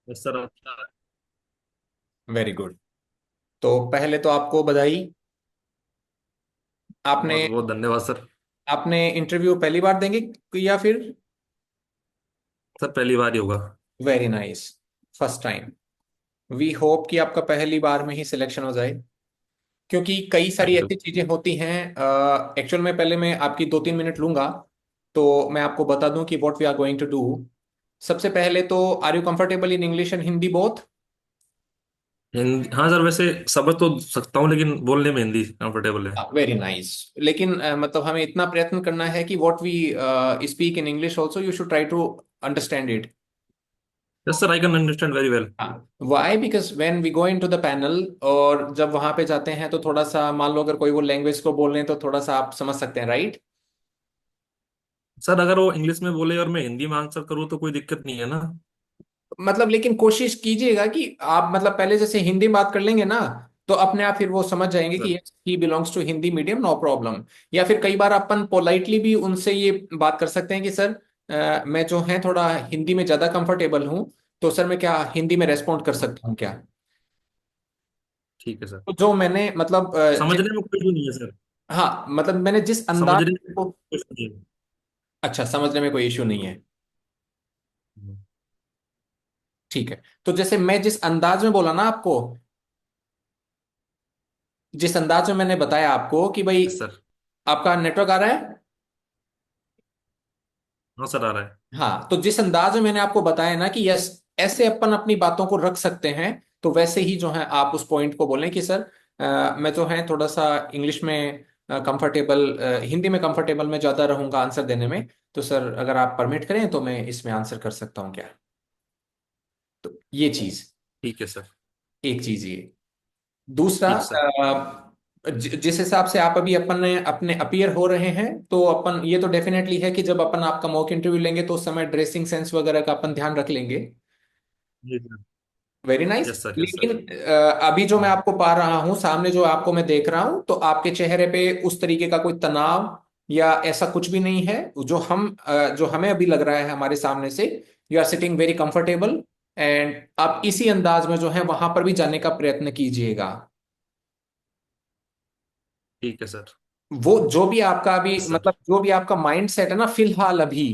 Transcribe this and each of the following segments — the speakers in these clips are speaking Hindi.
Yes sir. अच्छा। Very good. तो पहले तो आपको बधाई। आपने बहुत बहुत धन्यवाद सर। आपने इंटरव्यू पहली बार देंगे या फिर? सर पहली बार ही होगा। Very nice. First time. We hope कि आपका पहली बार में ही सिलेक्शन हो जाए, क्योंकि कई सारी थैंक यू। ऐसी चीजें होती हैं। एक्चुअल में पहले मैं आपकी 2-3 मिनट लूंगा। तो मैं आपको बता दूं कि what we are going to do. सबसे पहले तो, are you comfortable in English and Hindi both? Hindi हाँ सर, वैसे समझ तो सकता हूँ लेकिन बोलने में हिंदी कंफर्टेबल है। Very nice. लेकिन मतलब हमें इतना प्रयत्न करना है कि what we speak in English also you should try to understand it. Yes sir, I can understand very well. Why? Because when we go into the panel, और जब वहां पे जाते हैं तो थोड़ा सा मान लो अगर कोई वो लैंग्वेज को बोल रहे हैं तो थोड़ा सा आप समझ सकते हैं, राइट? सर अगर वो इंग्लिश में बोले और मैं हिंदी में आंसर करूँ तो कोई दिक्कत नहीं है ना? मतलब लेकिन कोशिश कीजिएगा कि आप मतलब पहले जैसे हिंदी में बात कर लेंगे ना, तो अपने आप फिर वो समझ जाएंगे कि sir. Yes he belongs to Hindi medium, no problem. या फिर कई बार अपन पोलाइटली भी उनसे ये बात कर सकते हैं कि सर मैं जो है थोड़ा हिंदी में ज्यादा कंफर्टेबल हूँ, तो सर मैं क्या हिंदी में रेस्पॉन्ड कर सकता हूँ क्या? ठीक है सर। तो जो मैंने मतलब समझने में कोई इशू नहीं है सर। हाँ मतलब मैंने जिस अंदाज समझने में को। कोई issue नहीं है। अच्छा, समझने में कोई इश्यू नहीं है। ठीक है। तो जैसे मैं जिस अंदाज में बोला ना आपको, जिस अंदाज में मैंने बताया आपको कि भाई, यस सर। आपका नेटवर्क आ रहा है? हाँ सर, आ रहा है। हाँ, तो जिस अंदाज में मैंने आपको बताया ना कि यस, ऐसे अपन अपनी बातों को रख सकते हैं, तो वैसे ही जो है आप उस पॉइंट को बोलें कि सर मैं जो है थोड़ा सा इंग्लिश में कंफर्टेबल, हिंदी में कंफर्टेबल मैं ज्यादा रहूंगा आंसर देने में। तो सर अगर आप परमिट करें तो मैं इसमें आंसर कर सकता हूँ क्या? तो ये चीज, ठीक है सर। एक चीज ये। दूसरा, ठीक सर। जिस हिसाब से आप अभी अपने अपने अपीयर हो रहे हैं, तो अपन ये तो डेफिनेटली है कि जब अपन आपका मॉक इंटरव्यू लेंगे तो उस समय ड्रेसिंग सेंस वगैरह का अपन ध्यान रख लेंगे। जी sir. Very nice. Yes sir, yes लेकिन सर। अभी जो मैं आपको पा रहा हूँ सामने, जो आपको मैं देख रहा हूँ, तो आपके चेहरे पे उस तरीके का कोई तनाव या ऐसा कुछ भी नहीं है। जो हमें अभी लग रहा है हमारे सामने से, you are sitting very comfortable. And आप इसी अंदाज में जो है वहां पर भी जाने का प्रयत्न कीजिएगा। ठीक है सर। वो जो भी आपका अभी यस सर। मतलब जो भी आपका माइंड सेट है ना फिलहाल अभी,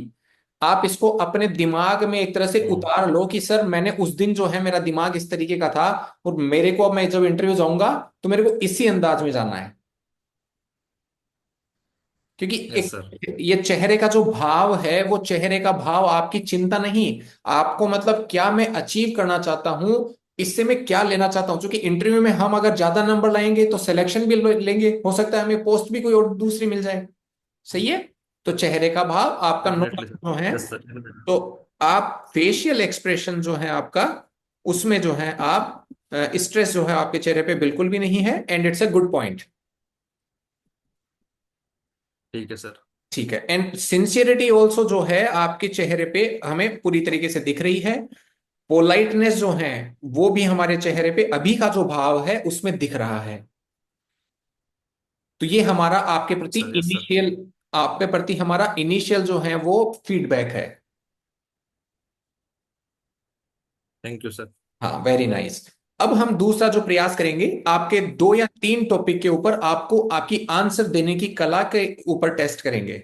आप इसको अपने दिमाग में एक तरह से हम्म। उतार लो कि सर मैंने उस दिन जो है मेरा दिमाग इस तरीके का था, और मेरे को अब मैं जब इंटरव्यू जाऊंगा तो मेरे को इसी अंदाज में जाना है। क्योंकि यस एक, सर। ये चेहरे का जो भाव है, वो चेहरे का भाव आपकी चिंता नहीं, आपको मतलब क्या मैं अचीव करना चाहता हूं, इससे मैं क्या लेना चाहता हूं। क्योंकि इंटरव्यू में हम अगर ज्यादा नंबर लाएंगे तो सिलेक्शन भी लेंगे, हो सकता है हमें पोस्ट भी कोई और दूसरी मिल जाए। सही है? तो चेहरे का भाव आपका नुकड़ा डेफिनेटली सर। जो है, यस सर। तो आप फेशियल एक्सप्रेशन जो है आपका, उसमें जो है आप, स्ट्रेस जो है आपके चेहरे पे बिल्कुल भी नहीं है, and it's a good point. ठीक है सर। ठीक है। एंड सिंसियरिटी ऑल्सो जो है आपके चेहरे पे हमें पूरी तरीके से दिख रही है। पोलाइटनेस जो है वो भी हमारे चेहरे पे अभी का जो भाव है उसमें दिख रहा है। तो ये हमारा आपके प्रति सर यस सर। इनिशियल, आपके प्रति हमारा इनिशियल जो है वो फीडबैक है। Thank you sir. हाँ, वेरी नाइस। अब हम दूसरा जो प्रयास करेंगे, आपके 2 या 3 टॉपिक के ऊपर आपको आपकी आंसर देने की कला के ऊपर टेस्ट करेंगे।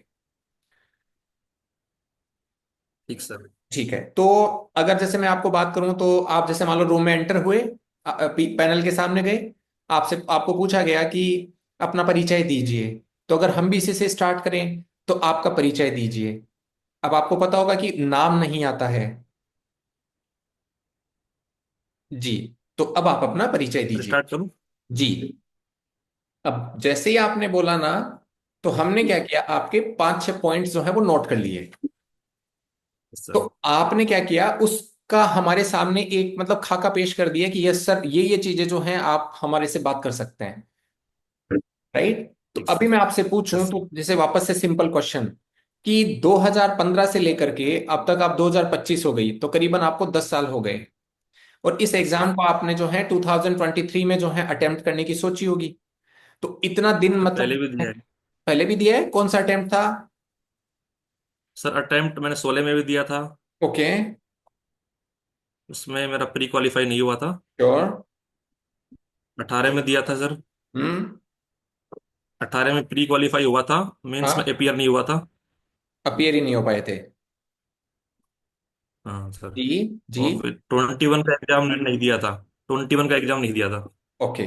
ठीक सर। ठीक है। तो अगर जैसे मैं आपको बात करूं, तो आप जैसे मान लो रूम में एंटर हुए, पैनल के सामने गए, आपसे आपको पूछा गया कि अपना परिचय दीजिए। तो अगर हम भी इसी से स्टार्ट करें, तो आपका परिचय दीजिए। अब आपको पता होगा कि नाम नहीं आता है। जी। तो अब आप अपना परिचय सर दीजिए। स्टार्ट करूँ? जी। अब जैसे ही आपने बोला ना, तो हमने क्या किया, आपके 5-6 पॉइंट्स जो है वो नोट कर लिए। यस तो सर। आपने क्या किया, उसका हमारे सामने एक मतलब खाका पेश कर दिया कि यस सर, ये चीजें जो हैं आप हमारे से बात कर सकते हैं। राइट? तो ठीक अभी सर। मैं आपसे पूछूं, यस। तो जैसे वापस से सिंपल क्वेश्चन, कि 2015 से लेकर के अब तक आप 2025 हो गई, तो करीबन आपको 10 साल हो गए। और इस यस सर। एग्जाम को आपने जो है 2023 में जो है अटेम्प्ट करने की सोची होगी। तो इतना दिन सर पहले मतलब, भी दिया है। पहले भी दिया है? कौन सा अटेम्प्ट था? सर अटेम्प्ट मैंने 16 में भी दिया था। ओके। उसमें मेरा प्री क्वालिफाई नहीं हुआ था। श्योर। 18 में दिया था सर। हम्म। 18 में प्री क्वालिफाई हुआ था, मेंस में हाँ, अपियर नहीं हुआ था। अपीयर ही नहीं हो पाए थे। हाँ सर। जी। जी। और फिर 21 का एग्जाम नहीं दिया था। 21 का एग्जाम नहीं दिया था। ओके।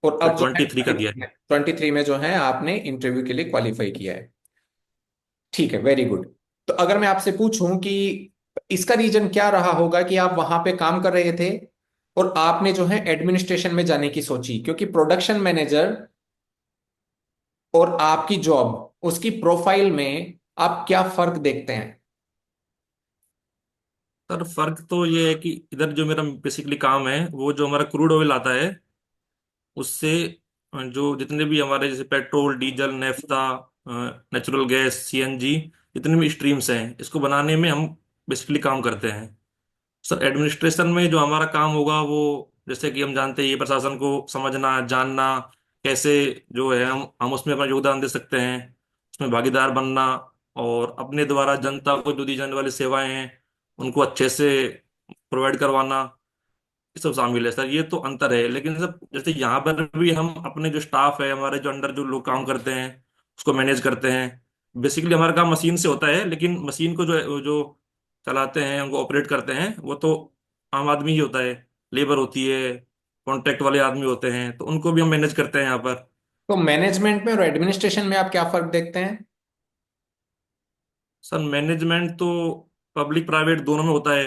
और फिर अब जो है 23 का दिया है। 23 में जो है आपने इंटरव्यू के लिए क्वालिफाई किया है। ठीक है, वेरी गुड। तो अगर मैं आपसे पूछूं कि इसका रीजन क्या रहा होगा कि आप वहां पे काम कर रहे थे और आपने जो है एडमिनिस्ट्रेशन में जाने की सोची, क्योंकि प्रोडक्शन मैनेजर और आपकी जॉब उसकी प्रोफाइल में आप क्या फर्क देखते हैं? सर फर्क तो ये है कि इधर जो मेरा बेसिकली काम है, वो जो हमारा क्रूड ऑयल आता है उससे जो जितने भी हमारे जैसे petrol, diesel, naphtha, natural gas, CNG, जितने भी स्ट्रीम्स हैं, इसको बनाने में हम बेसिकली काम करते हैं। सर एडमिनिस्ट्रेशन में जो हमारा काम होगा वो, जैसे कि हम जानते हैं, ये प्रशासन को समझना, जानना, कैसे जो है हम उसमें अपना योगदान दे सकते हैं, उसमें भागीदार बनना, और अपने द्वारा जनता को जो दी जाने वाली सेवाएं हैं उनको अच्छे से प्रोवाइड करवाना, ये सब शामिल है सर। ये तो अंतर है, लेकिन सर जैसे यहाँ पर भी हम अपने जो स्टाफ है, हमारे जो अंडर जो लोग काम करते हैं, उसको मैनेज करते हैं। बेसिकली हमारा काम मशीन से होता है, लेकिन मशीन को जो चलाते हैं, उनको ऑपरेट करते हैं, वो तो आम आदमी ही होता है। लेबर होती है, कॉन्ट्रैक्ट वाले आदमी होते हैं, तो उनको भी हम मैनेज करते हैं यहाँ पर। तो मैनेजमेंट में और एडमिनिस्ट्रेशन में आप क्या फर्क देखते हैं? सर मैनेजमेंट तो पब्लिक प्राइवेट दोनों में होता है।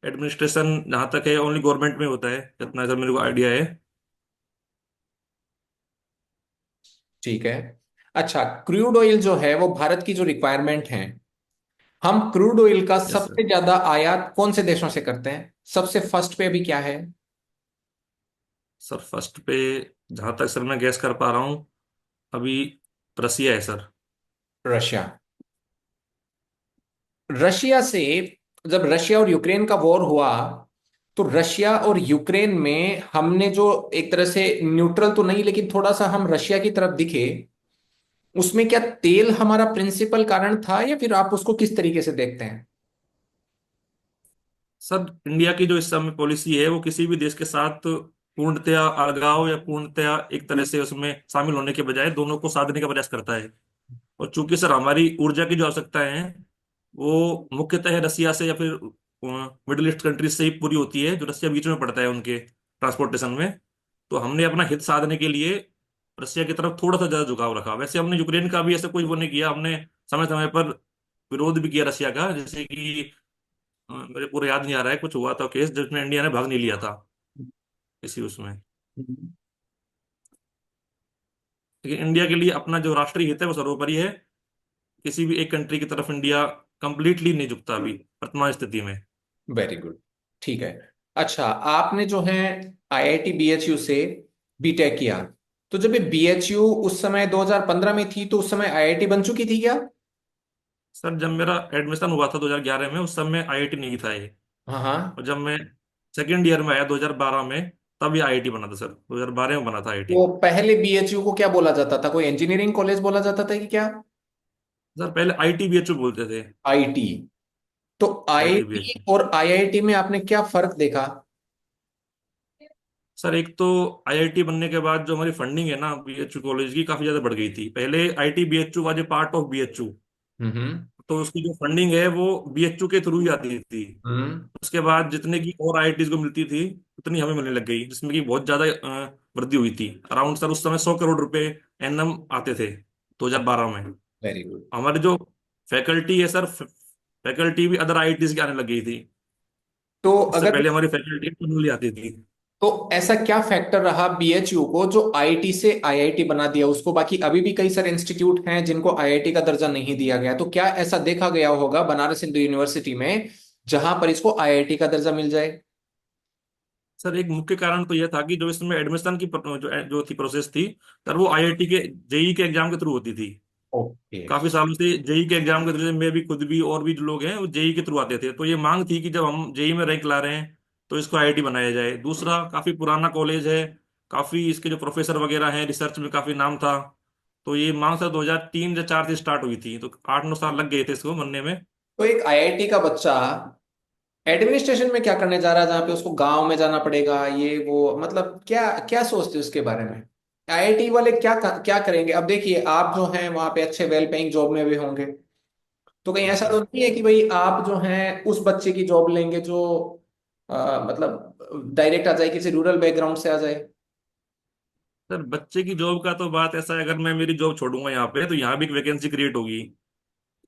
एडमिनिस्ट्रेशन जहाँ तक है ओनली गवर्नमेंट में होता है, जितना सर मेरे को आइडिया है। ठीक है। अच्छा, क्रूड ऑयल जो है वो भारत की जो रिक्वायरमेंट है, हम क्रूड ऑयल का यस सर। सबसे ज्यादा आयात कौन से देशों से करते हैं? सबसे फर्स्ट पे अभी क्या है? सर फर्स्ट पे जहां तक सर मैं गैस कर पा रहा हूँ अभी, रसिया है सर। रशिया। रशिया से, जब रशिया और यूक्रेन का वॉर हुआ, तो रशिया और यूक्रेन में हमने जो एक तरह से न्यूट्रल तो नहीं, लेकिन थोड़ा सा हम रशिया की तरफ दिखे, उसमें क्या तेल हमारा प्रिंसिपल कारण था या फिर आप उसको किस तरीके से देखते हैं? सर इंडिया की जो इस समय पॉलिसी है, वो किसी भी देश के साथ पूर्णतया अलगाव या पूर्णतया एक तरह से उसमें शामिल होने के बजाय दोनों को साधने का प्रयास करता है। और चूंकि सर हमारी ऊर्जा की जो आवश्यकताएं हैं वो मुख्यतः रसिया से या फिर मिडिल ईस्ट कंट्रीज से ही पूरी होती है, जो रसिया बीच में पड़ता है उनके ट्रांसपोर्टेशन में। तो हमने अपना हित साधने के लिए रसिया की तरफ थोड़ा सा ज्यादा झुकाव रखा। वैसे हमने यूक्रेन का भी ऐसा कोई वो नहीं किया, हमने समय समय पर विरोध भी किया रसिया का। जैसे कि मेरे पूरा याद नहीं आ रहा है, कुछ हुआ था केस जिसमें इंडिया ने भाग नहीं लिया था किसी उसमें। लेकिन इंडिया के लिए अपना जो राष्ट्रीय हित है वो सर्वोपरि है। किसी भी एक कंट्री की तरफ इंडिया कंप्लीटली नहीं झुकता अभी वर्तमान स्थिति में। Very good. ठीक है। अच्छा, आपने जो है आईआईटी बीएचयू से बीटेक किया, तो जब ये बीएचयू उस समय 2015 में थी, तो उस समय आईआईटी बन चुकी थी क्या? सर जब मेरा एडमिशन हुआ था 2011 में, उस समय आईआईटी नहीं था ये। हाँ हाँ। और जब मैं सेकेंड ईयर में आया 2012 में, तब ये आईआईटी बना था सर। 2012 में बना था आईआईटी। तो पहले बीएचयू को क्या बोला जाता था? कोई इंजीनियरिंग कॉलेज बोला जाता था कि क्या? सर पहले आईटीबीएचयू बोलते थे। आईटी। तो आईआईटी आईटीबीएचयू। और आईआईटी में आपने क्या फर्क देखा? सर एक तो आईआईटी बनने के बाद जो हमारी फंडिंग है ना बीएचयू कॉलेज की, काफी ज्यादा बढ़ गई थी। पहले IT BHU was a part of BHU, hmm. तो उसकी जो फंडिंग है वो बीएचयू के थ्रू ही आती थी। हम्म। उसके बाद जितने की और आईआईटीज को मिलती थी उतनी हमें मिलने लग गई, जिसमें कि बहुत ज्यादा वृद्धि हुई थी। अराउंड सर उस समय 100 करोड़ रुपए एनएम आते थे 2012 में। Very good. हमारी जो फैकल्टी है सर, फैकल्टी भी अदर आईआईटीज की आने लग गई थी। तो उससे अगर, पहले हमारी फैकल्टी आती थी। तो ऐसा क्या फैक्टर रहा बीएचयू को जो आईटी से आईआईटी बना दिया उसको? बाकी अभी भी कई सारे इंस्टीट्यूट हैं जिनको आईआईटी का दर्जा नहीं दिया गया, तो क्या ऐसा देखा गया होगा बनारस हिंदू यूनिवर्सिटी में जहां पर इसको आईआईटी का दर्जा मिल जाए? सर एक मुख्य कारण तो यह था कि जो इसमें एडमिशन की जो जो थी प्रोसेस थी सर, वो आईआईटी के जेई के एग्जाम के थ्रू होती थी। ओके। काफी सालों से जेई के एग्जाम के थ्रू, मैं भी खुद भी और भी जो लोग हैं वो जेई के थ्रू आते थे। तो ये मांग थी कि जब हम जेई में रैंक ला रहे हैं तो इसको आईआईटी बनाया जाए। दूसरा, काफी पुराना कॉलेज है, काफी इसके जो प्रोफेसर वगैरह हैं, रिसर्च में काफी नाम था। तो ये मांग सर 2003 या 4 से स्टार्ट हुई थी, तो 8-9 साल लग गए थे इसको बनने में। तो एक आईआईटी का बच्चा एडमिनिस्ट्रेशन में क्या करने जा रहा है जहाँ पे उसको गांव में जाना पड़ेगा, ये वो, मतलब क्या क्या सोचते हो उसके बारे में? आईआईटी वाले क्या क्या करेंगे? अब देखिए, आप जो हैं वहाँ पे अच्छे वेल पेइंग जॉब में भी होंगे, तो कहीं जी ऐसा सर। तो नहीं है कि भाई आप जो हैं उस बच्चे की जॉब लेंगे जो मतलब डायरेक्ट आ जाए, किसी रूरल बैकग्राउंड से आ जाए? सर बच्चे की जॉब का तो बात ऐसा है, अगर मैं मेरी जॉब छोड़ूंगा यहाँ पे तो यहाँ भी एक वैकेंसी क्रिएट होगी,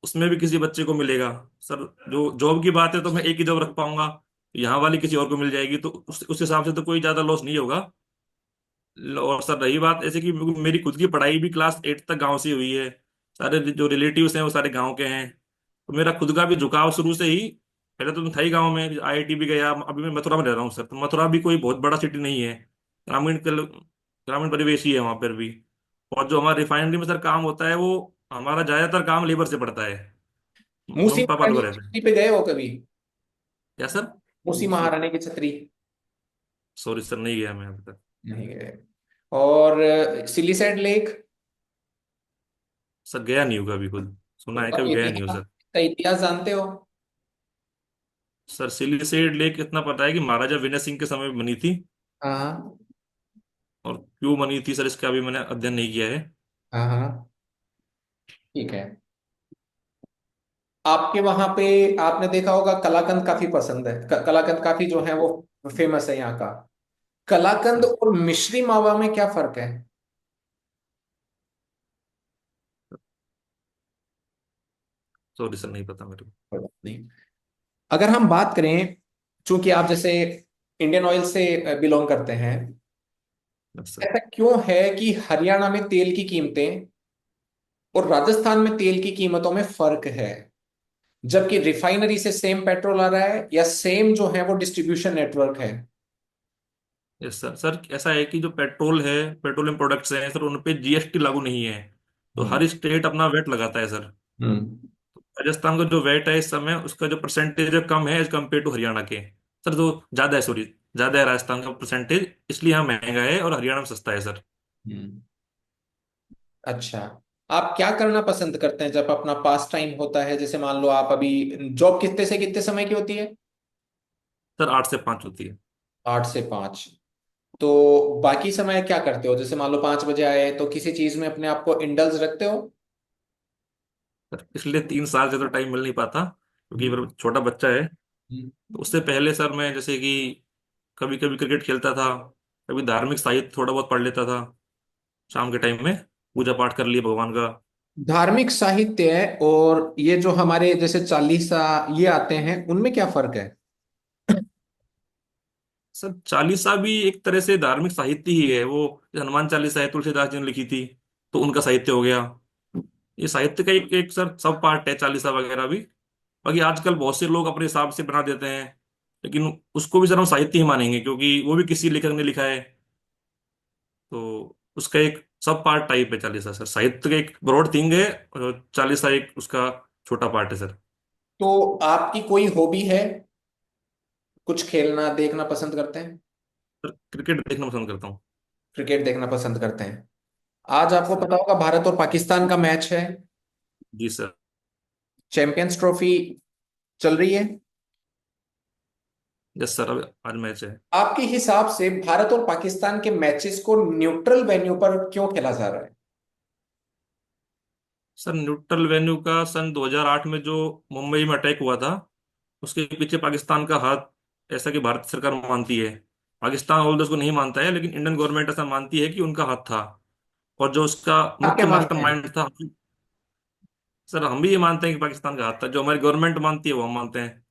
उसमें भी किसी बच्चे को मिलेगा। सर जो जॉब की बात है तो मैं एक ही जॉब रख पाऊंगा, यहाँ वाली किसी और को मिल जाएगी, तो उस हिसाब से तो कोई ज्यादा लॉस नहीं होगा। और सर रही बात ऐसे कि मेरी खुद की पढ़ाई भी क्लास 8 तक गांव से हुई है, सारे जो रिलेटिव्स हैं वो सारे गांव के हैं, तो मेरा खुद का भी झुकाव शुरू से ही, पहले तो मैं था ही गाँव में, आईआईटी भी गया, अभी मैं मथुरा में रह रहा हूँ सर। तो मथुरा भी कोई बहुत बड़ा सिटी नहीं है, ग्रामीण परिवेश ही है वहां पर भी। और जो हमारा रिफाइनरी में सर काम होता है, वो हमारा ज्यादातर काम लेबर से पड़ता है। मूसी मम्मी पापा महारानी लोग की रहते हैं। छुट्टी पे गए हो कभी? क्या सर? मूसी महारानी की छतरी? सॉरी सर, नहीं गया मैं अभी तक। नहीं गए। और सिलीसेड लेक? सर गया नहीं होगा अभी, खुद सुना है, उसका कभी गया नहीं हो इतिहास, सर। का इतिहास जानते हो? सर सिलीसेड लेक इतना पता है कि महाराजा विनय सिंह के समय में बनी थी, हाँ और क्यों बनी थी सर इसका अभी मैंने अध्ययन नहीं किया है। हाँ हाँ, ठीक है। आपके वहां पे आपने देखा होगा कलाकंद काफी पसंद है, कलाकंद काफी जो है वो फेमस है यहाँ का। कलाकंद सर और मिश्री मावा में क्या फर्क है? सॉरी सर, नहीं पता मेरे को। कोई बात नहीं। अगर हम बात करें, चूंकि आप जैसे इंडियन ऑयल से बिलोंग करते हैं, बस सर। ऐसा क्यों है कि हरियाणा में तेल की कीमतें और राजस्थान में तेल की कीमतों में फर्क है, जबकि रिफाइनरी से सेम पेट्रोल आ रहा है या सेम जो है वो डिस्ट्रीब्यूशन नेटवर्क है? Yes sir. सर ऐसा है कि जो पेट्रोल है, पेट्रोलियम प्रोडक्ट्स हैं सर, उन पे जीएसटी लागू नहीं है, तो हम्म हर स्टेट अपना वेट लगाता है सर। हम्म राजस्थान का जो वेट है इस समय, उसका जो परसेंटेज है कम है एज कम्पेयर टू हरियाणा के। सर जो ज्यादा है, सॉरी, ज्यादा है राजस्थान का परसेंटेज, इसलिए यहाँ महंगा है और हरियाणा में सस्ता है सर। हम्म। अच्छा, आप क्या करना पसंद करते हैं जब अपना पास टाइम होता है? जैसे मान लो आप अभी, जॉब कितने से कितने समय की होती है? सर 8 से 5 होती है। 8 से 5। तो बाकी समय क्या करते हो? जैसे मान लो 5 बजे आए तो किसी चीज में अपने आप को इंडल्ज रखते हो? सर पिछले 3 साल से तो टाइम मिल नहीं पाता, क्योंकि मेरा छोटा बच्चा है। हम्म। तो उससे पहले सर मैं जैसे कि कभी कभी क्रिकेट खेलता था, कभी धार्मिक साहित्य थोड़ा बहुत पढ़ लेता था, शाम के टाइम में पूजा पाठ कर लिया भगवान का। धार्मिक साहित्य और ये जो हमारे जैसे चालीसा ये आते हैं, उनमें क्या फर्क है? सर चालीसा भी एक तरह से धार्मिक साहित्य ही है, वो हनुमान चालीसा है, तुलसीदास जी ने लिखी थी, तो उनका साहित्य हो गया। ये साहित्य का एक सर सब पार्ट है चालीसा वगैरह भी। बाकी आजकल बहुत से लोग अपने हिसाब से बना देते हैं, लेकिन उसको भी सर हम साहित्य ही मानेंगे, क्योंकि वो भी किसी लेखक ने लिखा है। तो उसका एक सब पार्ट टाइप है चालीसा सर, साहित्य का एक ब्रॉड थिंग है, और चालीसा एक उसका छोटा पार्ट है सर। तो आपकी कोई हॉबी है? कुछ खेलना देखना पसंद करते हैं? सर क्रिकेट देखना पसंद करता हूँ। क्रिकेट देखना पसंद करते हैं? आज आपको सर पता होगा भारत और पाकिस्तान का मैच है, जी सर। चैंपियंस ट्रॉफी चल रही है। यस सर, अब आज मैच है। आपके हिसाब से भारत और पाकिस्तान के मैचेस को न्यूट्रल वेन्यू पर क्यों खेला जा रहा है? सर न्यूट्रल वेन्यू का सन 2008 में जो मुंबई में अटैक हुआ था, उसके पीछे पाकिस्तान का हाथ, ऐसा कि भारत सरकार मानती है। पाकिस्तान ऑल उसको नहीं मानता है, लेकिन इंडियन गवर्नमेंट ऐसा मानती है कि उनका हाथ था। और जो उसका आप क्या मुख्य मानते हैं? मास्टरमाइंड था, सर हम भी ये मानते हैं कि पाकिस्तान का हाथ था, जो हमारी गवर्नमेंट मानती है वो हम मानते हैं।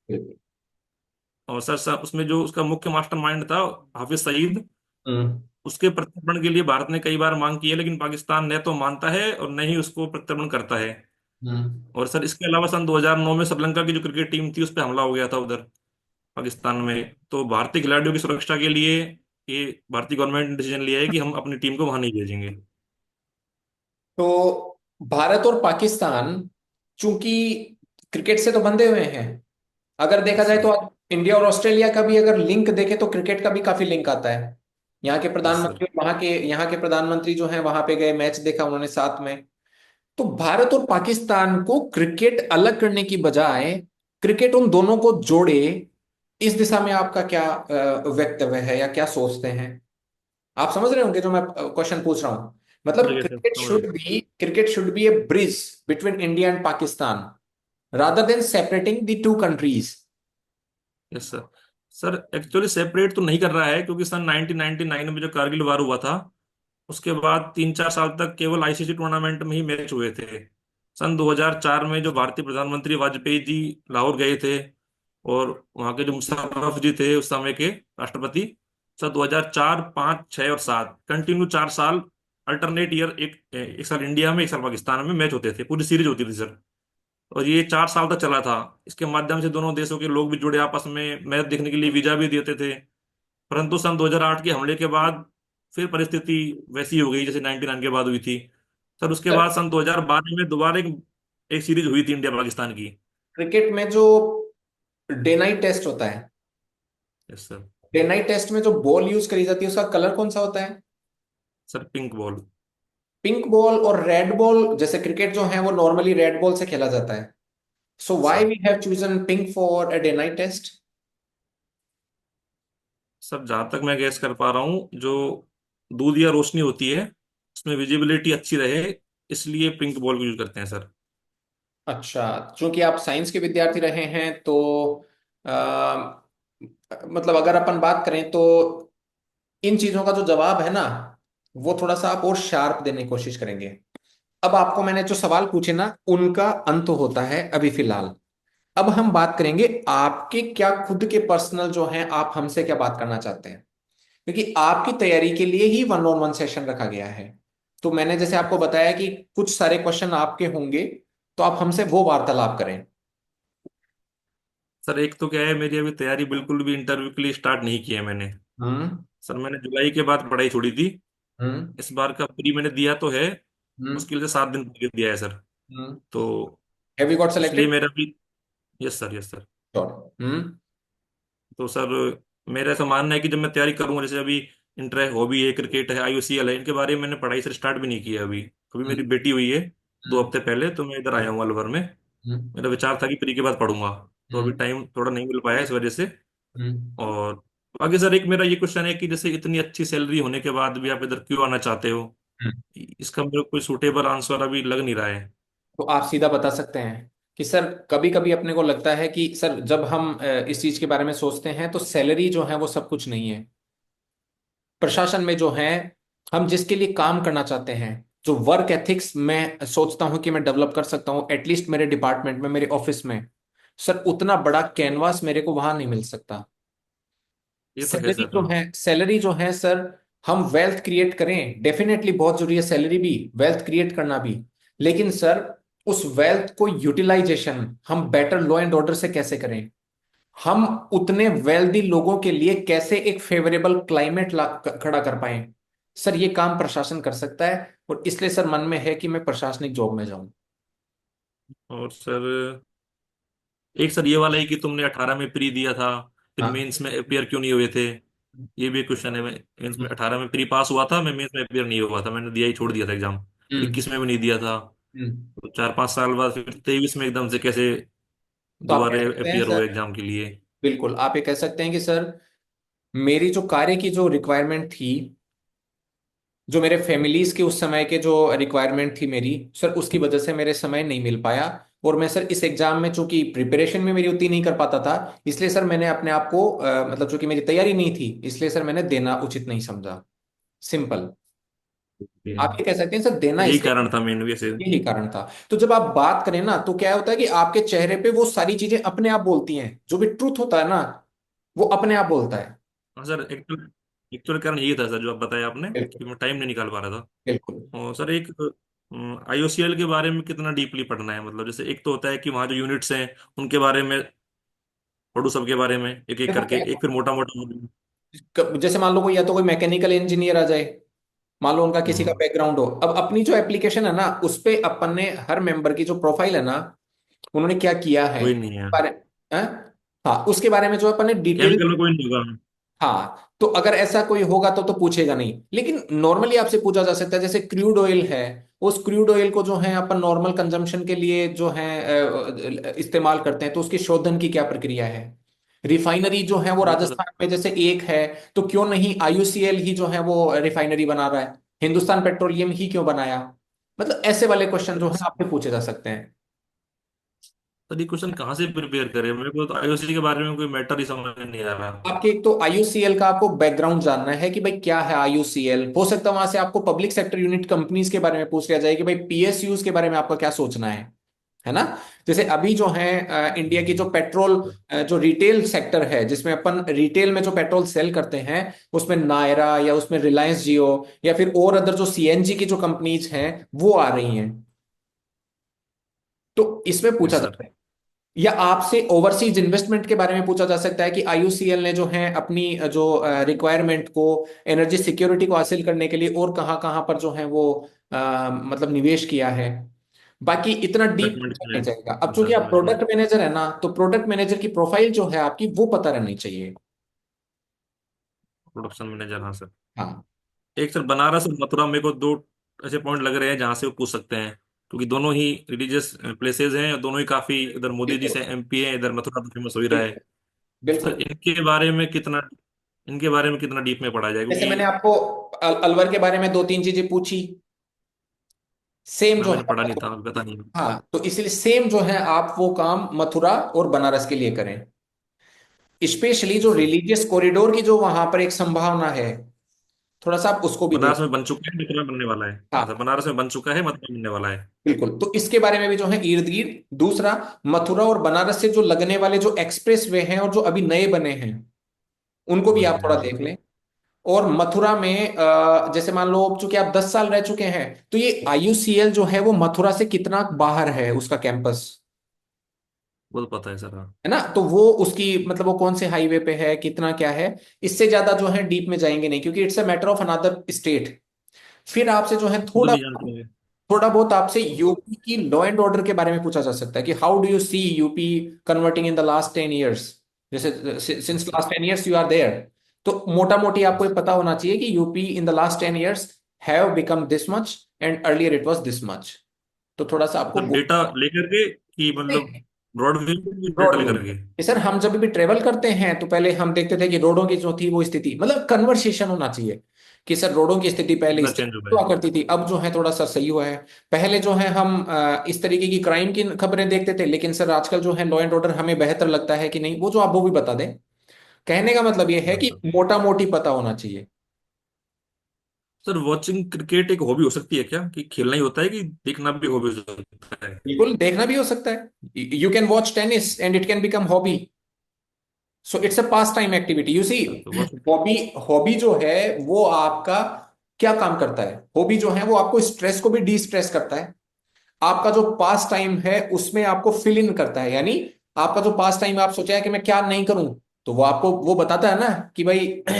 और सर उसमें जो उसका मुख्य मास्टरमाइंड था, हाफिज सईद, हम्म उसके प्रत्यर्पण के लिए भारत ने कई बार मांग की है, लेकिन पाकिस्तान न तो मानता है और न ही उसको प्रत्यर्पण करता है। हम्म। और सर इसके अलावा सन 2009 में श्रीलंका की जो क्रिकेट टीम थी, उस पर हमला हो गया था उधर पाकिस्तान में। तो भारतीय खिलाड़ियों की सुरक्षा के लिए ये भारतीय गवर्नमेंट ने डिसीजन लिया है कि हम अपनी टीम को वहां नहीं भेजेंगे। तो भारत और पाकिस्तान चूंकि क्रिकेट से तो बंधे हुए हैं, अगर देखा यस जाए तो सर। आज इंडिया और ऑस्ट्रेलिया का भी अगर लिंक देखे तो क्रिकेट का भी काफी लिंक आता है। यहाँ के यस सर। प्रधानमंत्री, यहाँ के प्रधानमंत्री जो हैं वहां पे गए, मैच देखा उन्होंने साथ में। तो भारत और पाकिस्तान को क्रिकेट अलग करने की बजाय क्रिकेट उन दोनों को जोड़े, इस दिशा में आपका क्या वक्तव्य है या क्या सोचते हैं? आप समझ रहे होंगे जो मैं क्वेश्चन पूछ रहा हूं। समझ मतलब गए सर, समझ गए। Cricket should be A bridge between India and Pakistan rather than separating the two countries. Yes sir. Sir actually separate तो नहीं कर रहा है, क्योंकि सन 1999 में जो कारगिल वार हुआ था, उसके बाद 3-4 साल तक केवल आईसीसी टूर्नामेंट में ही मैच हुए थे। सन 2004 में जो भारतीय प्रधानमंत्री वाजपेयी जी लाहौर गए थे, और वहां के जो मुशर्रफ जी थे उस समय के राष्ट्रपति, सन 2004, 5, 6 और 7 कंटिन्यू 4 साल अल्टरनेट ईयर, एक एक साल इंडिया में एक साल पाकिस्तान में मैच होते थे, पूरी सीरीज होती थी सर। और ये 4 साल तक चला था। इसके माध्यम से दोनों देशों के लोग भी जुड़े, आपस में मैच देखने के लिए वीजा भी देते थे। परंतु सन 2008 के हमले के बाद फिर परिस्थिति वैसी हो गई जैसे 99 के बाद हुई थी। सर उसके बाद सन 2012 में दोबारा एक सीरीज हुई थी इंडिया पाकिस्तान की। क्रिकेट में जो डे नाइट टेस्ट होता है, yes sir. Day night test में जो बॉल यूज करी जाती है उसका कलर कौन सा होता है? Sir pink ball. Pink ball और रेड बॉल, जैसे क्रिकेट जो है वो नॉर्मली रेड बॉल से खेला जाता है। So why sir we have chosen pink for a day night test? सब जहां तक मैं गैस कर पा रहा हूँ, जो दूध या रोशनी होती है उसमें विजिबिलिटी अच्छी रहे, इसलिए पिंक बॉल को यूज करते हैं सर। अच्छा, चूंकि आप साइंस के विद्यार्थी रहे हैं तो आ, मतलब अगर अपन बात करें तो इन चीजों का जो जवाब है ना, वो थोड़ा सा आप और शार्प देने की कोशिश करेंगे। अब आपको मैंने जो सवाल पूछे ना, उनका अंत होता है अभी फिलहाल। अब हम बात करेंगे आपके क्या खुद के पर्सनल जो हैं, आप हमसे क्या बात करना चाहते हैं, क्योंकि आपकी तैयारी के लिए ही वन ऑन वन सेशन रखा गया है। तो मैंने जैसे आपको बताया कि कुछ सारे क्वेश्चन आपके होंगे, तो आप हमसे वो वार्तालाप करें। सर एक तो क्या है, मेरी अभी तैयारी बिल्कुल भी इंटरव्यू के लिए स्टार्ट नहीं की है मैंने। हम्म। सर मैंने जुलाई के बाद पढ़ाई छोड़ी थी। हम्म। इस बार का प्री मैंने दिया तो है, हम्म। मुश्किल से 7 दिन पहले दिया है सर। हम्म। तो हैव यू गॉट इसलिए सेलेक्टेड? मेरा भी। Yes sir, yes sir. Sure. Hmm. तो सर मेरा ऐसा मानना है कि जब मैं तैयारी करूंगा, जैसे अभी इंटर हॉबी है, क्रिकेट है, आईयूसीएल है, इनके बारे में मैंने पढ़ाई से स्टार्ट भी नहीं किया अभी। अभी हम्म। मेरी बेटी हुई है दो हम्म। हफ्ते पहले, तो मैं इधर आया हूँ अलवर में। हम्म। मेरा विचार था कि प्री के बाद पढ़ूंगा, तो अभी हम्म। टाइम थोड़ा नहीं मिल पाया इस वजह से। हम्म। और बाकी सर एक मेरा ये क्वेश्चन है कि जैसे इतनी अच्छी सैलरी होने के बाद भी आप इधर क्यों आना चाहते हो? हम्म। इसका मेरे को कोई सूटेबल आंसर अभी लग नहीं रहा है। तो आप सीधा बता सकते हैं कि सर कभी कभी अपने को लगता है कि सर जब हम इस चीज के बारे में सोचते हैं तो सैलरी जो है वो सब कुछ नहीं है। प्रशासन में जो है, हम जिसके लिए काम करना चाहते हैं, जो वर्क एथिक्स मैं सोचता हूं कि मैं डेवलप कर सकता हूं एटलीस्ट मेरे डिपार्टमेंट में, मेरे ऑफिस में, सर उतना बड़ा कैनवास मेरे को वहां नहीं मिल सकता। ये तो है सर, हाँ। सैलरी जो है सर, हम वेल्थ क्रिएट करें, डेफिनेटली बहुत जरूरी है सैलरी भी, वेल्थ क्रिएट करना भी। लेकिन सर उस वेल्थ को यूटिलाइजेशन हम बेटर लॉ एंड ऑर्डर से कैसे करें? हम उतने वेल्दी लोगों के लिए कैसे एक फेवरेबल क्लाइमेट खड़ा कर पाए? सर ये काम प्रशासन कर सकता है, और इसलिए सर मन में है कि मैं प्रशासनिक जॉब में जाऊं। और सर एक सर ये वाला है कि तुमने 18 में प्री दिया था, फिर हाँ। मेंस में अपियर क्यों नहीं हुए थे? ये भी एक क्वेश्चन है। मैं मेंस में 18 में प्री पास हुआ था, मैं मेंस में अपियर नहीं हुआ था, मैंने दिया ही छोड़ दिया था एग्जाम। फिर हम्म। 21 में भी नहीं दिया था। हम्म। तो 4-5 साल बाद फिर 23 में एकदम से कैसे तो आप दोबारा कह सकते हैं अपियर हुए सर, एग्जाम के लिए? बिल्कुल आप ये कह सकते हैं कि सर मेरी जो कार्य की जो रिक्वायरमेंट थी, जो मेरे फैमिलीज के उस समय के जो रिक्वायरमेंट थी मेरी, सर उसकी वजह से मेरे समय नहीं मिल पाया। और मैं सर इस एग्जाम में चूंकि प्रिपरेशन में मेरी उतनी नहीं कर पाता था, इसलिए सर मैंने अपने आप को मतलब चूंकि मेरी तैयारी नहीं थी, इसलिए सर मैंने देना उचित नहीं समझा। सिंपल। आप ये कह सकते हैं सर देना यही इसलिए, कारण था मेन वैसे। यही कारण था। तो जब आप बात करें ना तो क्या होता है कि आपके चेहरे पे वो सारी चीजें अपने आप बोलती हैं, जो भी ट्रूथ होता है ना वो अपने आप बोलता है। हाँ सर, एक्चुअल कारण यही था सर जो आप बताया आपने, बिल्कुल। कि मैं टाइम नहीं निकाल पा रहा बिल्कुल। था। और सर एक आईओसीएल के बारे में कितना डीपली पढ़ना है? मतलब जैसे एक तो होता है कि वहाँ जो यूनिट्स हैं उनके बारे में पढ़ो, सबके बारे में एक एक देखो करके, क्या, एक फिर मोटा मोटा। जैसे मान लो कोई, या तो कोई मैकेनिकल इंजीनियर आ जाए, मान लो उनका किसी का हम्म। बैकग्राउंड हो, अब अपनी जो एप्लीकेशन है ना उस पे अपन ने हर मेंबर की जो प्रोफाइल है ना, उन्होंने क्या किया है कोई नहीं है। बारे, हैं? हाँ उसके बारे में जो अपन ने डिटेल, केमिकल में कोई नहीं होगा। हाँ तो अगर ऐसा कोई होगा तो पूछेगा नहीं, लेकिन नॉर्मली आपसे पूछा जा सकता है जैसे क्रूड ऑयल है, उस क्रूड ऑयल को जो है अपन नॉर्मल कंजम्पशन के लिए जो है इस्तेमाल करते हैं, तो उसकी शोधन की क्या प्रक्रिया है? रिफाइनरी जो है वो वो तो राजस्थान में जैसे एक है, तो क्यों नहीं आईयूसीएल ही जो है वो रिफाइनरी बना रहा है, हिंदुस्तान पेट्रोलियम ही क्यों बनाया? मतलब ऐसे वाले क्वेश्चन जो है सर, आपसे पूछे जा सकते हैं। ये क्वेश्चन कहाँ से प्रिपेयर करें? मेरे को तो आईओसी के बारे में कोई मैटर ही समझ में नहीं आ रहा। आपके एक तो आईयूसीएल का आपको बैकग्राउंड जानना है कि भाई क्या है आईयूसीएल, हो सकता है वहां से आपको पब्लिक सेक्टर यूनिट कंपनीज के बारे में पूछ लिया जाए कि भाई पीएसयूज के बारे में आपका क्या सोचना है ना? जैसे अभी जो है इंडिया की जो पेट्रोल जो रिटेल सेक्टर है, जिसमें अपन रिटेल में जो पेट्रोल सेल करते हैं, उसमें नायरा या उसमें रिलायंस जियो या फिर और अदर जो सीएनजी की जो कंपनीज हैं वो आ रही हैं, तो इसमें पूछा यस सर। जाता है। या आपसे ओवरसीज इन्वेस्टमेंट के बारे में पूछा जा सकता है कि आईयूसीएल ने जो है अपनी जो रिक्वायरमेंट को, एनर्जी सिक्योरिटी को हासिल करने के लिए और कहाँ कहाँ पर जो है वो मतलब निवेश किया है। बाकी इतना डीप इन्वेस्टमेंट नहीं में। जाएगा। अब चूंकि सर आप समझ गया। प्रोडक्ट मैनेजर है ना, तो प्रोडक्ट मैनेजर की प्रोफाइल जो है आपकी वो पता रहनी चाहिए। प्रोडक्शन मैनेजर, हाँ सर। हाँ एक सर बनारस और मथुरा, मेरे को दो ऐसे पॉइंट लग रहे हैं जहां से वो पूछ सकते हैं, क्योंकि दोनों ही रिलीजियस प्लेसेस हैं और दोनों ही काफी, इधर मोदी जी बिल्कुल से एमपी है, इधर मथुरा तो फेमस हो ही रहा है। बिल्कुल सर बिल्कुल। इनके बारे में कितना डीप में पढ़ा जाए, जैसे मैंने क्योंकि आपको अलवर के बारे में दो तीन चीजें पूछी, सेम ना जो मैंने है पढ़ा नहीं था, अभी पता नहीं। हाँ, तो इसलिए सेम जो है आप वो काम मथुरा और बनारस के लिए करें। स्पेशली जो सर रिलीजियस कॉरिडोर की जो वहां पर एक संभावना है, थोड़ा सा आप उसको भी बनारस देख। में बन चुका है, मथुरा बनने वाला है। हाँ सर, हाँ बनारस में बन चुका है, मथुरा बनने वाला है। बिल्कुल, तो इसके बारे में भी जो है इर्द गिर्द। दूसरा, मथुरा और बनारस से जो लगने वाले जो एक्सप्रेस वे हैं और जो अभी नए बने हैं, उनको भी हाँ आप जी, थोड़ा हाँ जी। देख लें। और मथुरा में जैसे मान लो अब चूंकि आप 10 साल रह चुके हैं, तो ये आईयूसीएल जो है वो मथुरा से कितना बाहर है उसका कैंपस, वो तो पता है सर, हाँ। है ना? तो वो उसकी मतलब वो कौन से हाईवे पे है, कितना क्या है, इससे ज्यादा जो है डीप में जाएंगे नहीं, क्योंकि it's a matter of another state. फिर आपसे जो है वो तो थोड़ा नहीं जानते हैं। थोड़ा बहुत आपसे यूपी की लॉ एंड ऑर्डर के बारे में पूछा जा सकता है कि how do you see UP converting in the last 10 years, जैसे सिंस अच्छा। Last 10 years you are there. तो मोटा मोटी आपको ये अच्छा। पता होना चाहिए कि UP in the last 10 years have become this much and earlier it was this much. तो थोड़ा सा आपको मतलब डेटा लेकर के, कि मतलब ब्रॉड व्यू डेटा रोड लेकर व्यू के। कि सर हम जब भी ट्रेवल करते हैं तो पहले हम देखते थे कि रोडों की जो थी वो स्थिति, मतलब कन्वर्सेशन होना चाहिए कि सर रोडों की स्थिति पहले कितना इस चेंज तरीके हुआ से है। हुआ करती थी, अब जो है थोड़ा सा सही हुआ है। पहले जो है हम इस तरीके की क्राइम की खबरें देखते थे, लेकिन सर आजकल जो है लॉ एंड ऑर्डर हमें बेहतर लगता है कि नहीं, वो जो आप वो भी बता दें। कहने का मतलब ये है हाँ कि सर। मोटा मोटी पता होना चाहिए। सर वॉचिंग क्रिकेट एक हॉबी हो सकती है क्या, कि खेलना ही होता है, कि देखना भी हॉबी हो सकता है? बिल्कुल देखना भी हो सकता है, you can watch tennis and it can become hobby. So it's a pastime activity you see. तो वॉचिंग। हॉबी हॉबी जो है वो आपका क्या काम करता है, हॉबी जो है वो आपको स्ट्रेस को भी डी स्ट्रेस करता है। आपका जो पास टाइम है उसमें आपको फिल इन करता है, यानी आपका जो पास टाइम आप सोचा है कि मैं क्या नहीं करूं, तो वो आपको वो बताता है ना कि भाई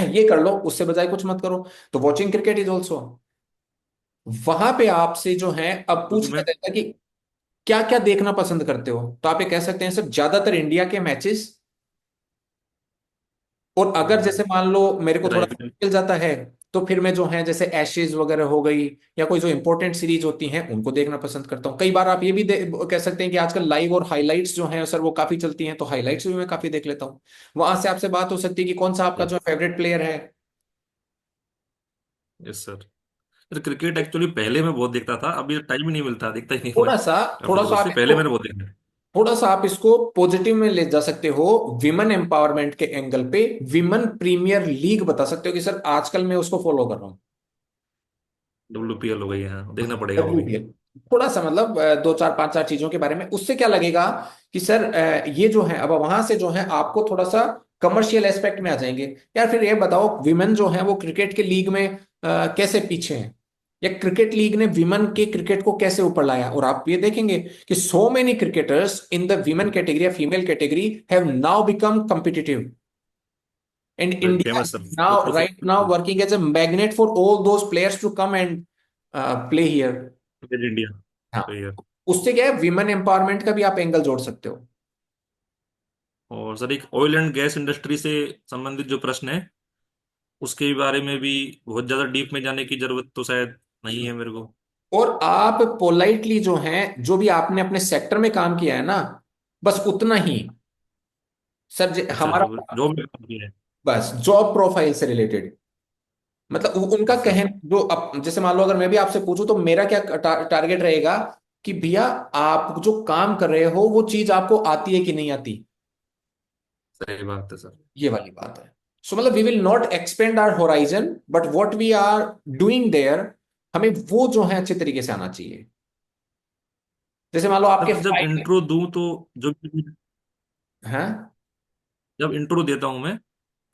ये कर लो, उससे बजाय कुछ मत करो। तो वॉचिंग क्रिकेट इज ऑल्सो, वहां पे आपसे जो है अब क्योंकि पूछा मैं। जाता है कि क्या क्या देखना पसंद करते हो, तो आप ये कह सकते हैं सर ज्यादातर इंडिया के मैचेस। और अगर जैसे मान लो मेरे को थोड़ा राइट। मिल जाता है, तो फिर मैं जो है जैसे एशेज वगैरह हो गई या कोई जो इंपॉर्टेंट सीरीज होती हैं उनको देखना पसंद करता हूँ। कई बार आप ये भी कह सकते हैं कि आजकल लाइव और हाइलाइट्स जो हैं सर वो काफी चलती हैं, तो हाइलाइट्स भी मैं काफी देख लेता हूँ। वहां से आपसे बात हो सकती है कि कौन सा आपका जो फेवरेट प्लेयर है। Yes sir. Sir cricket actually पहले मैं बहुत देखता था, अभी टाइम ही नहीं मिलता, देखता ही नहीं मैं। थोड़ा सा थोड़ा सा फुटबॉल आप से पहले इसको मैंने बहुत देखा। थोड़ा सा आप इसको पॉजिटिव में ले जा सकते हो, विमेन एम्पावरमेंट के एंगल पे। विमेन प्रीमियर लीग बता सकते हो कि सर आजकल मैं उसको फॉलो कर रहा हूँ। WPL हो गई है, हाँ, देखना पड़ेगा वो भी। WPL थोड़ा सा मतलब दो चार पांच चार चीजों के बारे में, उससे क्या लगेगा कि सर ये जो है अब वहां से जो है आपको थोड़ा सा कमर्शियल एस्पेक्ट में आ जाएंगे। यार फिर ये बताओ विमेन जो है वो क्रिकेट के लीग में कैसे पीछे हैं, या क्रिकेट लीग ने विमेन के क्रिकेट को कैसे ऊपर लाया। और आप ये देखेंगे कि so many cricketers in the women category or female category have now become competitive, and India famous sir, वो नाउ तो right now working as a magnet for all those players to come and play here. India. हाँ, सही है। उससे क्या है विमेन एम्पावरमेंट का भी आप एंगल जोड़ सकते हो। और सर एक ऑयल एंड गैस इंडस्ट्री से संबंधित जो प्रश्न है, उसके बारे में भी बहुत ज्यादा डीप में जाने की जरूरत तो शायद नहीं है मेरे को। और आप पोलाइटली जो है जो भी आपने अपने सेक्टर में काम किया है ना, बस उतना ही अच्छा हमारा जो जो भी काम किया है। बस जॉब प्रोफाइल से रिलेटेड, मतलब उनका यस सर। कहें जो अब जैसे मान लो अगर मैं भी आपसे पूछूं तो मेरा क्या टारगेट रहेगा कि भैया आप जो काम कर रहे हो वो चीज आपको आती है कि नहीं आती। सही बात है सर। ये वाली बात है। सो मतलब we will not expand our horizon but what we are doing there, हमें वो जो है अच्छे तरीके से आना चाहिए। जैसे मान लो आपके सर जब फाइल इंट्रो दूं तो जो हैं। जब इंट्रो देता हूं मैं,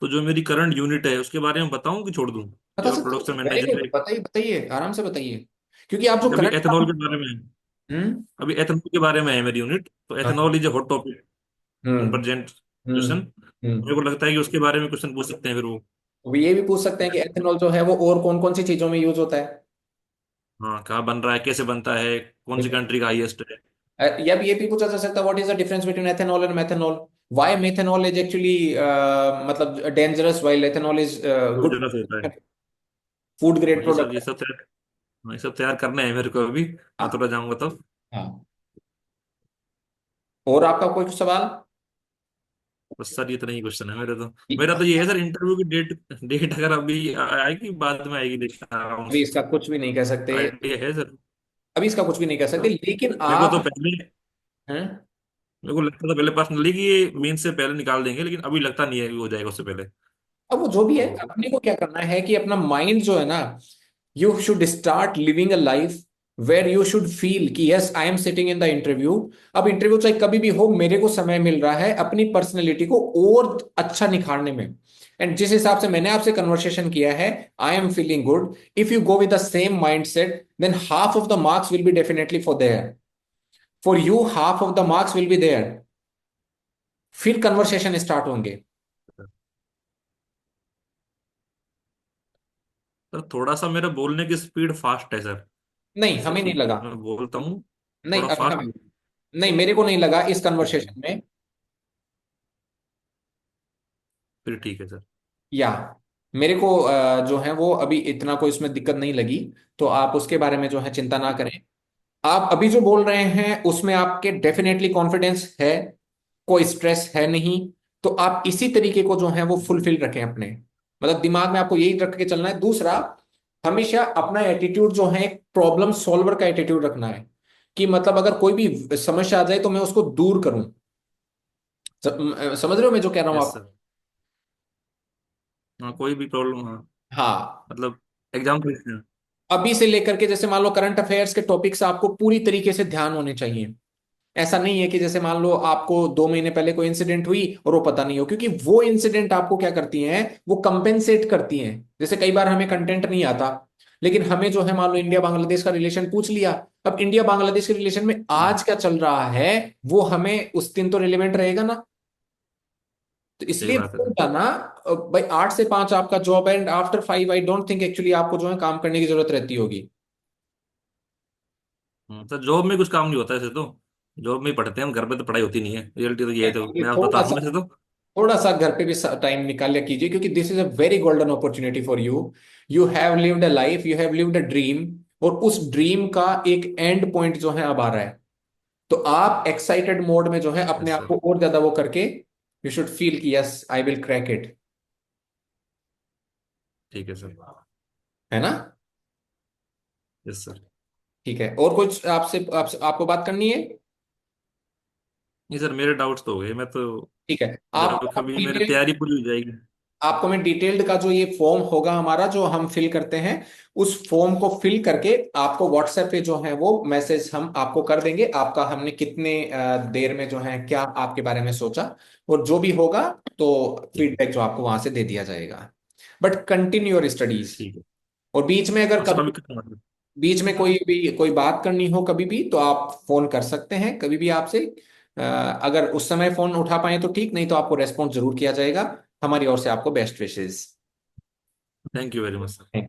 तो जो मेरी करंट यूनिट है उसके बारे में बताऊं कि छोड़ दूं? बता जो सकते प्रोडक्शन हो, वेरी मैनेजर गुड, है। बताइए बताइए आराम से बताइए, क्योंकि आप जो अभी करंट एथेनॉल के बारे में है। हम्म अभी एथेनॉल के बारे में है मेरी यूनिट, तो हाँ, ethanol is a hot topic in hmm present hmm situation. मेरे हम्म। को लगता है कि उसके बारे में क्वेश्चन पूछ सकते हैं फिर वो। वो ये भी पूछ सकते हैं कि एथेनॉल जो है वो और कौन कौन सी चीजों में यूज होता है। हाँ, कहाँ बन रहा है, कैसे बनता है, कौन सी कंट्री का हाईएस्ट है। या भी ये भी पूछा जा सकता है what is the difference between ethanol and methanol, why methanol is actually मतलब dangerous while ethanol is good dangerous होता है। फूड ग्रेड हाँ, ये सब प्रोडक्ट। ये सब तैयार हाँ, ये सब तैयार करने हैं मेरे को अभी। मैं हाँ थोड़ा जाऊंगा तो। हाँ। और आपका कोई सवाल। बस सर इतना ही क्वेश्चन है मेरे तो। मेरा तो ये है सर, इंटरव्यू की डेट डेट अगर अभी आएगी बाद में आएगी, देखना आराम अभी से। इसका कुछ भी नहीं कह सकते, आइडिया है सर। अभी इसका कुछ भी नहीं कह सकते लेकिन मेरे को तो आप पहले हैं। मेरे को लगता था पहले पर्सनली कि ये मेन से पहले निकाल देंगे, लेकिन अभी लगता नहीं है कि हो जाएगा उससे पहले। अब वो जो भी है, तो अपने को क्या करना है कि अपना माइंड जो है ना, you should start living a life where you should feel कि yes I am sitting in the interview. अब इंटरव्यू चाहे कभी भी हो, मेरे को समय मिल रहा है अपनी पर्सनैलिटी को और अच्छा निखारने में। एंड जिस हिसाब से मैंने आपसे कन्वर्सेशन किया है, I am feeling good. If you go with the same mind set then half of the marks will be definitely for there, for you half of the marks will be there. फिर कन्वर्सेशन स्टार्ट होंगे। सर थोड़ा सा मेरा बोलने की स्पीड फास्ट है सर। नहीं जैसे हमें नहीं कि लगा। मैं बोलता हूँ नहीं थोड़ा अभी फास्ट। हमें नहीं, मेरे को नहीं लगा इस फिर कन्वर्सेशन में। फिर ठीक है सर। या मेरे को जो है वो अभी इतना कोई इसमें दिक्कत नहीं लगी। तो आप उसके बारे में जो है चिंता ना करें। आप अभी जो बोल रहे हैं उसमें आपके डेफिनेटली कॉन्फिडेंस है, कोई स्ट्रेस है नहीं। तो आप इसी तरीके को जो है वो फुलफिल रखें अपने, मतलब दिमाग में आपको यही रख के चलना है। दूसरा, हमेशा अपना एटीट्यूड जो है एक प्रॉब्लम सॉल्वर का एटीट्यूड रखना है, कि मतलब अगर कोई भी समस्या आ जाए तो मैं उसको दूर करूं। समझ रहे हो मैं जो कह रहा हूं यस आप। सर। हाँ, कोई भी प्रॉब्लम, हाँ। हाँ, मतलब एग्जाम। अभी से लेकर के जैसे मान लो करंट अफेयर्स के टॉपिक्स आपको पूरी तरीके से ध्यान होने चाहिए। ऐसा नहीं है कि जैसे मान लो आपको 2 महीने पहले कोई इंसिडेंट हुई और वो पता नहीं हो, क्योंकि वो इंसिडेंट आपको क्या करती हैं, वो कंपेंसेट करती हैं। जैसे कई बार हमें कंटेंट नहीं आता, लेकिन हमें जो है मान लो इंडिया बांग्लादेश का रिलेशन पूछ लिया। अब इंडिया बांग्लादेश के रिलेशन में आज क्या चल रहा है वो हमें उस दिन तो रिलेवेंट रहेगा ना। तो सही इसलिए बात है बोल सर। जाना भाई 8 से 5 आपका जॉब है and after 5 I don't think actually आपको जो है काम करने की जरूरत रहती होगी। सर जॉब में कुछ काम नहीं होता ऐसे तो। जॉब में ही पढ़ते हैं हम, घर पे तो पढ़ाई होती नहीं है, रियलिटी तो ये है, तो ये मैं आपको बता थोड़ा रहा हूँ सा, वैसे तो। थोड़ा सा घर पे भी टाइम निकाल लिया कीजिए, क्योंकि this is a very golden opportunity for you. You have lived a life, you have lived a dream, और उस ड्रीम का एक एंड पॉइंट जो है अब आ रहा है। तो आप एक्साइटेड मोड में जो है अपने यस आप सर। को और ज्यादा वो करके यू शुड फील कि yes I will crack it. ठीक है सर। है ना। Yes sir. ठीक है, और कुछ आपको बात करनी है। नहीं सर, मेरे डाउट्स तो हो गए, मैं तो ठीक है, जब आपको कभी मेरी डिटेल, तैयारी पूरी हो जाएगी। आपको मैं डिटेल्ड का जो ये फॉर्म होगा हमारा जो हम फिल करते हैं, उस फॉर्म को फिल करके आपको व्हाट्सएप पे जो है वो मैसेज हम आपको कर देंगे, आपका हमने कितने देर में जो है क्या आपके बारे में सोचा, और जो भी होगा तो ठीक है। फीडबैक जो आपको वहां से दे दिया जाएगा। But continue your studies. ठीक है। और बीच में अगर हाँ सर, कभी, अभी खत्म। बीच में कोई बात करनी हो कभी भी तो आप फोन कर सकते हैं कभी भी आपसे। अगर उस समय फोन उठा पाए तो ठीक, नहीं तो आपको रेस्पॉन्स जरूर किया जाएगा। हमारी ओर से आपको best wishes. Thank you very much sir.